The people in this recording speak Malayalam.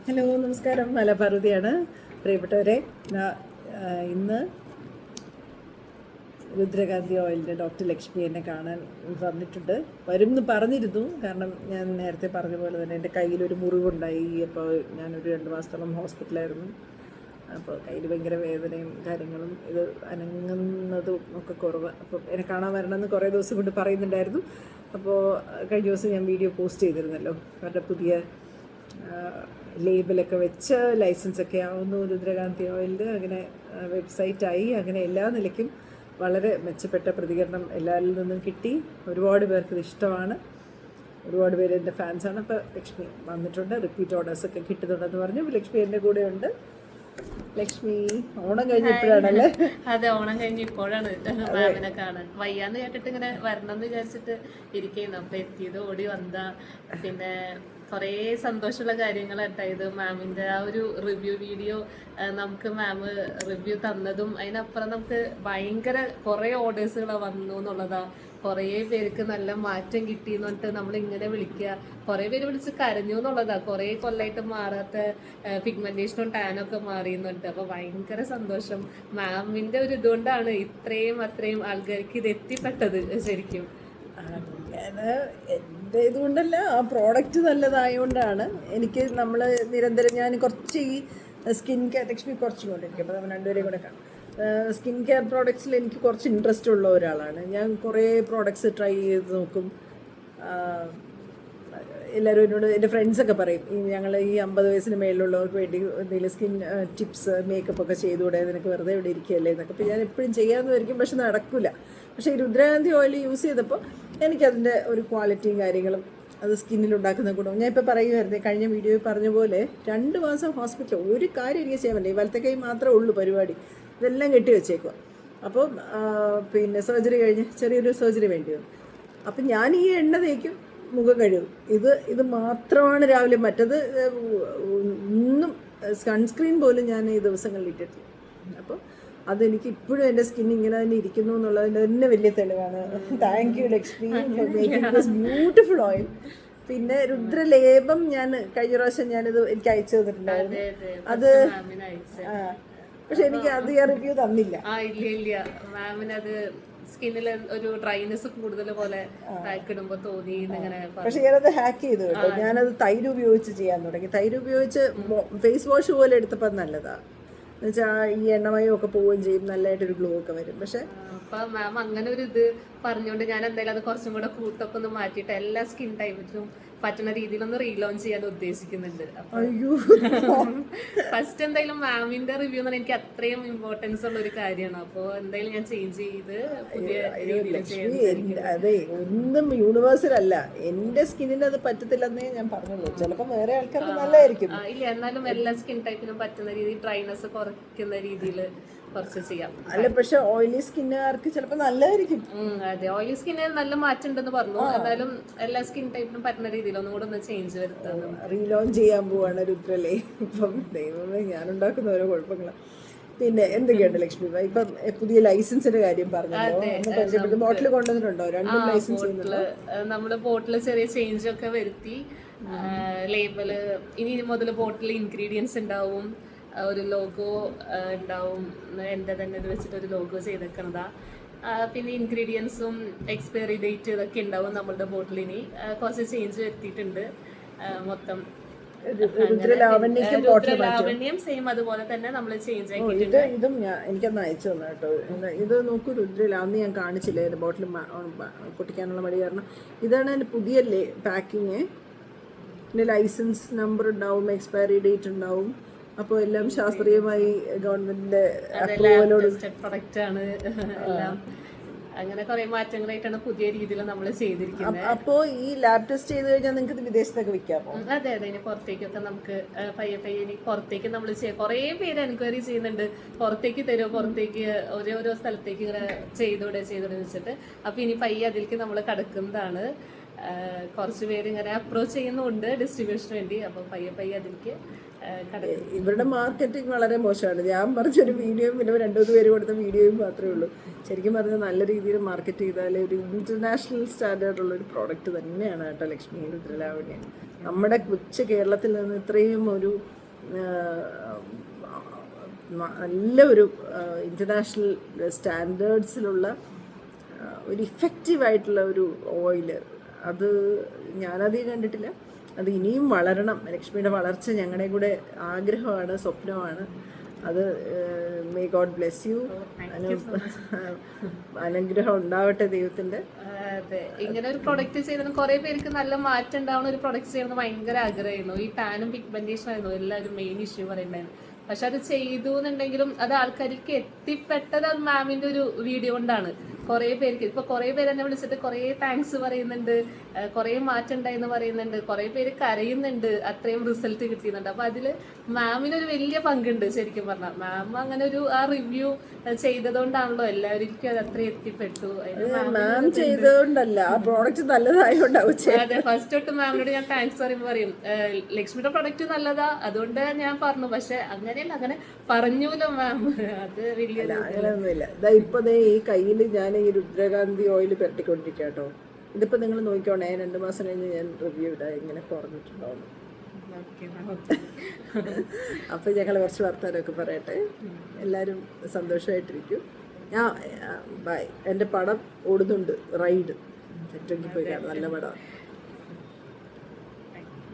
ഹലോ, നമസ്കാരം. മലപാർവതിയാണ്. പ്രിയപ്പെട്ടവരെ, ഇന്ന് രുദ്രകാന്തി ഓയിലിൻ്റെ ഡോക്ടർ ലക്ഷ്മി എന്നെ കാണാൻ വന്നിട്ടുണ്ട്. വരും എന്ന് പറഞ്ഞിരുന്നു. കാരണം ഞാൻ നേരത്തെ പറഞ്ഞ പോലെ തന്നെ എൻ്റെ കയ്യിലൊരു മുറിവുണ്ടായി. അപ്പോൾ ഞാനൊരു 2 മാസത്തോളം ഹോസ്പിറ്റലായിരുന്നു. അപ്പോൾ കയ്യിൽ ഭയങ്കര വേദനയും കാര്യങ്ങളും, ഇത് അനങ്ങുന്നതും ഒക്കെ കുറവ്. അപ്പോൾ എന്നെ കാണാൻ വരണമെന്ന് കുറേ ദിവസം കൊണ്ട് പറയുന്നുണ്ടായിരുന്നു. അപ്പോൾ കഴിഞ്ഞ ദിവസം ഞാൻ വീഡിയോ പോസ്റ്റ് ചെയ്തിരുന്നല്ലോ, അവരുടെ പുതിയ ലേബലൊക്കെ വെച്ച് ലൈസൻസൊക്കെ ആവുന്നു രുദ്രകാന്തി ഓയിലിൻ്റെ. അങ്ങനെ വെബ്സൈറ്റായി. അങ്ങനെ എല്ലാ നിലയ്ക്കും വളരെ മെച്ചപ്പെട്ട പ്രതികരണം എല്ലാവരിൽ നിന്നും കിട്ടി. ഒരുപാട് പേർക്ക് ഇത് ഇഷ്ടമാണ്. ഒരുപാട് പേര് എൻ്റെ ഫാൻസാണ്. അപ്പോൾ ലക്ഷ്മി വന്നിട്ടുണ്ട്. റിപ്പീറ്റ് ഓർഡേഴ്സൊക്കെ കിട്ടുന്നുണ്ടെന്ന് പറഞ്ഞു. ലക്ഷ്മി എൻ്റെ കൂടെ ഉണ്ട്. ലക്ഷ്മി, ഓണം കഴിഞ്ഞപ്പോഴാണല്ലേ? അതെ, ഓണം കഴിഞ്ഞ് ഇപ്പോഴാണ് മാമിനെ കാണാൻ. വയ്യാന്ന് കേട്ടിട്ട് ഇങ്ങനെ വരണം എന്ന് വിചാരിച്ചിട്ട് ഇരിക്കുന്നു. അപ്പൊ എത്തിയത് ഓടി വന്ന. പിന്നെ കുറേ സന്തോഷമുള്ള കാര്യങ്ങളുണ്ടായത്. മാമിൻ്റെ ആ ഒരു റിവ്യൂ വീഡിയോ നമുക്ക് മാം റിവ്യൂ തന്നതും അതിനപ്പുറം നമുക്ക് ഭയങ്കര കുറേ ഓർഡേഴ്സുകൾ വന്നു എന്നുള്ളതാ. കുറേ പേർക്ക് നല്ല മാറ്റം കിട്ടി എന്ന് പറഞ്ഞിട്ട് നമ്മളിങ്ങനെ വിളിക്കുക. കുറേ പേര് വിളിച്ച് കരഞ്ഞു എന്നുള്ളതാ. കുറേ കൊല്ലമായിട്ട് മാറാത്ത പിഗ്മെന്റേഷനും ടാനൊക്കെ മാറിയെന്നുണ്ട്. അപ്പോൾ ഭയങ്കര സന്തോഷം. മാമിൻ്റെ ഒരു ഇതുകൊണ്ടാണ് അത്രയും ആൾക്കാർക്ക് ഇത് എത്തിപ്പെട്ടത്. ശരിക്കും എൻ്റെ ഇതുകൊണ്ടല്ല, ആ പ്രോഡക്റ്റ് നല്ലതായതുകൊണ്ടാണ്. എനിക്ക് നിരന്തരം ഞാൻ കുറച്ച് ഈ സ്കിൻ കെയർ, ലക്ഷ്മി കുറച്ചും കൊണ്ടിരിക്കും. അപ്പോൾ നമ്മൾ രണ്ടുപേരെയും കൂടെ കാണും. സ്കിൻ കെയർ പ്രോഡക്ട്സിൽ എനിക്ക് കുറച്ച് ഇൻട്രസ്റ്റ് ഉള്ള ഒരാളാണ് ഞാൻ. കുറേ പ്രോഡക്ട്സ് ട്രൈ ചെയ്ത് നോക്കും. എല്ലാവരും എന്നോട്, എൻ്റെ ഫ്രണ്ട്സൊക്കെ പറയും, ഞങ്ങൾ ഈ 50 വയസ്സിന് മേലുള്ളവർക്ക് വേണ്ടി എന്തെങ്കിലും സ്കിൻ ടിപ്സ്, മേക്കപ്പൊക്കെ ചെയ്തുകൂടെ, നിനക്ക് വെറുതെ ഇവിടെ ഇരിക്കുകയല്ലേ എന്നൊക്കെ. അപ്പോൾ ഞാൻ എപ്പോഴും ചെയ്യാമെന്ന് വരിക്കും, പക്ഷെ നടക്കില്ല. പക്ഷേ ഈ രുദ്രകാന്തി ഓയിൽ യൂസ് ചെയ്തപ്പോൾ എനിക്കതിൻ്റെ ഒരു ക്വാളിറ്റിയും കാര്യങ്ങളും, അത് സ്കിന്നിലുണ്ടാക്കുന്ന ഗുണം ഞാൻ ഇപ്പോൾ പറയുമായിരുന്നു. കഴിഞ്ഞ വീഡിയോയിൽ പറഞ്ഞ പോലെ 2 മാസം ഹോസ്പിറ്റൽ, ഒരു കാര്യം എനിക്ക് ചെയ്യാൻ പറ്റില്ല. ഈ വലത്തെ കൈ മാത്രമേ ഉള്ളൂ പരിപാടി. ഇതെല്ലാം കെട്ടി വെച്ചേക്കുക. അപ്പോൾ പിന്നെ സർജറി കഴിഞ്ഞ് ചെറിയൊരു സർജറി വേണ്ടി വന്നു. അപ്പം ഞാൻ ഈ എണ്ണ തേക്കും, മുഖം കഴുകും. ഇത് മാത്രമാണ് രാവിലെ. മറ്റത് ഒന്നും സൺസ്ക്രീൻ പോലും ഞാൻ ഈ ദിവസങ്ങളിൽ ഇട്ടിട്ടില്ല. അപ്പോൾ അതെനിക്ക് ഇപ്പോഴും എൻ്റെ സ്കിൻ ഇങ്ങനെ തന്നെ ഇരിക്കുന്നു എന്നുള്ളതിൻ്റെ തന്നെ വലിയ തെളിവാണ്. Thank you Lakshmi for making this beautiful oil. പിന്നെ രുദ്രലേപം ഞാൻ കഴിഞ്ഞ പ്രാവശ്യം ഞാനിത് എനിക്ക് അയച്ചു തന്നിട്ടുണ്ടായിരുന്നു. അത് പക്ഷെ എനിക്ക് അത് ഞാൻ റിവ്യൂ തന്നില്ല. ഇല്ല മാമിനത് സ്കിന്നിൽ ഒരു ഡ്രൈനെസ് കൂടുതൽ പോലെ ഇടുമ്പോൾ തോന്നി. പക്ഷെ ഞാനത് ഹാക്ക് ചെയ്തു കേട്ടോ. ഞാനത് തൈര് ഉപയോഗിച്ച് ചെയ്യാൻ തുടങ്ങി. തൈര് ഉപയോഗിച്ച് ഫേസ് വാഷ് പോലെ എടുത്തപ്പോൾ നല്ലതാണ്. എന്നുവെച്ചാൽ ഈ എണ്ണമയം ഒക്കെ പോവുകയും ചെയ്യും, നല്ലതായിട്ടൊരു ഗ്ലോ ഒക്കെ വരും. പക്ഷെ അപ്പൊ മാം അങ്ങനെ ഒരു ഇത് പറഞ്ഞുകൊണ്ട് ഞാൻ എന്തായാലും അത് കുറച്ചും കൂടെ കൂട്ടൊക്കെ ഒന്ന് മാറ്റിയിട്ട് എല്ലാ സ്കിൻ ടൈപ്പിനും പറ്റുന്ന രീതിയിലൊന്ന് റീലോഞ്ച് ചെയ്യാൻ ഉദ്ദേശിക്കുന്നുണ്ട്. ഫസ്റ്റ് എന്തായാലും മാമിന്റെ റിവ്യൂ എന്ന് പറഞ്ഞാൽ എനിക്ക് അത്രയും ഇമ്പോർട്ടൻസ് ഉള്ള ഒരു കാര്യമാണ്. അപ്പോൾ എന്തായാലും ഞാൻ ചേഞ്ച് ചെയ്ത് പുതിയ അതെ, ഒന്നും യൂണിവേഴ്സൽ അല്ല. എന്റെ സ്കിന്നിന് അത് പറ്റത്തില്ലെന്നേ ഞാൻ പറഞ്ഞുള്ളൂ. ചിലപ്പോൾ വേറെ ആൾക്കാർക്ക് നല്ലതായിരിക്കും. ഇല്ല, എന്നാലും എല്ലാ സ്കിൻ ടൈപ്പിനും പറ്റുന്ന രീതിയിൽ ഡ്രൈനെസ് കുറയ്ക്കുന്ന രീതിയിൽ കുറച്ച് ചെയ്യാം. അല്ല, പക്ഷെ ഓയിലി സ്കിന്നുകാർക്ക് ചിലപ്പോൾ നല്ലതായിരിക്കും. അതെ, ഓയിലി സ്കിന്നിന് നല്ല മാറ്റം ഉണ്ടെന്ന് പറഞ്ഞു. എന്നാലും എല്ലാ സ്കിൻ ടൈപ്പിനും പറ്റുന്ന രീതിയിൽ ഒന്നും കൂടെ ഒന്ന് ചേഞ്ച് വരുത്താം. റീലോഞ്ച് ചെയ്യാൻ പോവാണ് രുദ്രലേ. ഇപ്പം ദൈവമേ, ഞാനുണ്ടാക്കുന്ന ഓരോ കുഴപ്പങ്ങളാണ്. പിന്നെ എന്തൊക്കെയുണ്ട് ലക്ഷ്മി? ഇപ്പം പുതിയ ലൈസൻസിന്റെ കാര്യം പറഞ്ഞല്ലോ. ബോട്ടിൽ കൊണ്ടുവന്നിട്ടുണ്ടോ? 2 ലൈസൻസ് നമ്മള് ബോട്ടിൽ ചെറിയ ചേഞ്ച് ഒക്കെ വരുത്തി. ലേബല് ഇനി മുതൽ ബോട്ടിൽ ഇൻഗ്രീഡിയൻസ് ഉണ്ടാവും, ഒരു ലോഗോ ഉണ്ടാവും. എൻ്റെ തന്നെ ഇത് വെച്ചിട്ട് ഒരു ലോഗോ ചെയ്തേക്കണതാ. പിന്നെ ഇൻഗ്രീഡിയൻസും എക്സ്പയറി ഡേറ്റ് ഇതൊക്കെ ഉണ്ടാവും നമ്മളുടെ ബോട്ടിലിനി. കുറച്ച് ചേഞ്ച് വരുത്തിയിട്ടുണ്ട്. മൊത്തം ലാവണ്യം സെയിം അതുപോലെ തന്നെ നമ്മൾ ചേഞ്ച് ആക്കിയിട്ടുണ്ട്. ഇതും എനിക്കൊന്ന് അയച്ചു തന്നെ കേട്ടോ. ഇത് നോക്കൂ, രുദ്രലാവണ്യം ഞാൻ കാണിച്ചില്ലേ, ബോട്ടിൽ പൊട്ടിക്കാനുള്ള മടി കാരണം. ഇതാണ് എൻ്റെ പുതിയ പാക്കിങ്. പിന്നെ ലൈസൻസ് നമ്പർ ഉണ്ടാവും, എക്സ്പയറി ഡേറ്റ് ഉണ്ടാവും. അപ്പോൾ എല്ലാം ശാസ്ത്രീയമായി ഗവൺമെന്റിന്റെ അപ്രൂവലോട് പ്രൊഡക്റ്റ് ആണ് എല്ലാം. അങ്ങനെ കുറെ മാറ്റങ്ങളായിട്ടാണ് പുതിയ രീതിയിൽ നമ്മൾ ചെയ്തിരിക്കുന്നത്. അപ്പോൾ ഈ ലാബ് ടെസ്റ്റ് ചെയ്ത് കഴിഞ്ഞാൽ നിങ്ങൾക്ക് ഇത് വിദേശത്തൊക്കെ വിൽക്കാമോ? അതെ, ഇനി പുറത്തേക്കൊക്കെ നമുക്ക് പയ്യെ ഇനി പുറത്തേക്ക് നമ്മൾ കുറേ പേര് എൻക്വയറി ചെയ്യുന്നുണ്ട്. പുറത്തേക്ക് തരുമോ, പുറത്തേക്ക് ഓരോ സ്ഥലത്തേക്ക് ഇങ്ങനെ ചെയ്തോടെ വെച്ചിട്ട്. അപ്പൊ ഇനി പയ്യെ അതിലേക്ക് നമ്മൾ കടക്കുന്നതാണ്. കുറച്ച് പേര് ഇങ്ങനെ അപ്രോച്ച് ചെയ്യുന്നുണ്ട് ഡിസ്ട്രിബ്യൂഷന് വേണ്ടി. അപ്പോൾ പയ്യെ അതിലേക്ക് ഇവരുടെ മാർക്കറ്റിംഗ് വളരെ മോശമാണ്. ഞാൻ പറഞ്ഞൊരു വീഡിയോയും പിന്നെ 2-3 പേര് കൊടുത്ത വീഡിയോയും മാത്രമേ ഉള്ളൂ. ശരിക്കും പറഞ്ഞാൽ നല്ല രീതിയിൽ മാർക്കറ്റ് ചെയ്താൽ ഒരു ഇന്റർനാഷണൽ സ്റ്റാൻഡേർഡ് ഉള്ളൊരു പ്രോഡക്റ്റ് തന്നെയാണ് കേട്ടോ ലക്ഷ്മി രുദ്രലാവണ്യം. നമ്മുടെ കൊച്ചു കേരളത്തിൽ നിന്ന് ഇത്രയും ഒരു നല്ലൊരു ഇൻ്റർനാഷണൽ സ്റ്റാൻഡേർഡ്സിലുള്ള ഒരു ഇഫക്റ്റീവായിട്ടുള്ള ഒരു ഓയില്, അത് ഞാനധികം കണ്ടിട്ടില്ല. അത് ഇനിയും വളരണം. ലക്ഷ്മിയുടെ വളർച്ച ഞങ്ങളുടെ കൂടെ ആഗ്രഹമാണ്, സ്വപ്നമാണ്. അത് മേ ഗോഡ് ബ്ലെസ് യു. അനുഗ്രഹം ഉണ്ടാവട്ടെ ദൈവത്തിൻ്റെ. അതെ, ഇങ്ങനെ ഒരു പ്രൊഡക്റ്റ് ചെയ്തതിന് കുറെ പേർക്ക് നല്ല മാറ്റം ഉണ്ടാവുന്ന ഒരു പ്രൊഡക്റ്റ് ചെയ്യണമെന്ന് ഭയങ്കര ആഗ്രഹമായിരുന്നു. ഈ ടാനും പിഗ്മെന്റേഷൻ ആയിരുന്നു എല്ലാവരും മെയിൻ ഇഷ്യൂ പറയുണ്ടായിരുന്നു. പക്ഷെ അത് ചെയ്തു എന്നുണ്ടെങ്കിലും അത് ആൾക്കാർക്ക് എത്തിപ്പെട്ടത് അത് മാമിന്റെ ഒരു വീഡിയോ കൊണ്ടാണ്. കുറെ പേർക്ക് ഇപ്പൊ കുറെ പേര് എന്നെ വിളിച്ചിട്ട് കുറെ താങ്ക്സ് പറയുന്നുണ്ട്, കുറെ മാറ്റം ഉണ്ടായെന്ന് പറയുന്നുണ്ട്, കുറെ പേര് കരയുന്നുണ്ട്, അത്രയും റിസൾട്ട് കിട്ടിയുന്നുണ്ട്. അപ്പൊ അതില് മാമിനൊരു വലിയ പങ്കുണ്ട്. ശരിക്കും പറഞ്ഞാൽ മാം അങ്ങനെ ഒരു ആ റിവ്യൂ ചെയ്തതുകൊണ്ടാണല്ലോ എല്ലാവർക്കും അത് അത്രയും എത്തിപ്പെട്ടു. മാം ചെയ്തതുകൊണ്ടല്ല, ആ പ്രോഡക്റ്റ് നല്ലതായോണ്ടാവും. അതെ, ഫസ്റ്റ് തൊട്ട് മാമിനോട് ഞാൻ താങ്ക്സ് പറയുമ്പോൾ പറയും ലക്ഷ്മിയുടെ പ്രൊഡക്റ്റ് നല്ലതാ അതുകൊണ്ട് ഞാൻ പറഞ്ഞു. പക്ഷെ അങ്ങനെയല്ല, അങ്ങനെ പറഞ്ഞൂലോ മാം, അത് വലിയ അങ്ങനെയൊന്നുമില്ല. ഇതാ ഇപ്പൊ ഈ കയ്യിൽ ഞാൻ ഈ രുദ്രകാന്തി ഓയിൽ പെരട്ടിക്കൊണ്ടിരിക്കുക കേട്ടോ. ഇതിപ്പോ നിങ്ങൾ നോക്കിക്കോണേ, 2 മാസം കഴിഞ്ഞ് ഞാൻ റിവ്യൂ ഇടാം ഇങ്ങനെ കുറഞ്ഞിട്ടുണ്ടാവും. അപ്പൊ ഞങ്ങൾ കുറച്ച് വർത്താനമൊക്കെ പറയട്ടെ. എല്ലാവരും സന്തോഷമായിട്ടിരിക്കും. ബൈ. എൻ്റെ പടം ഓടുന്നുണ്ട്, റൈഡ്. പോയി കാണാം, നല്ല പടം.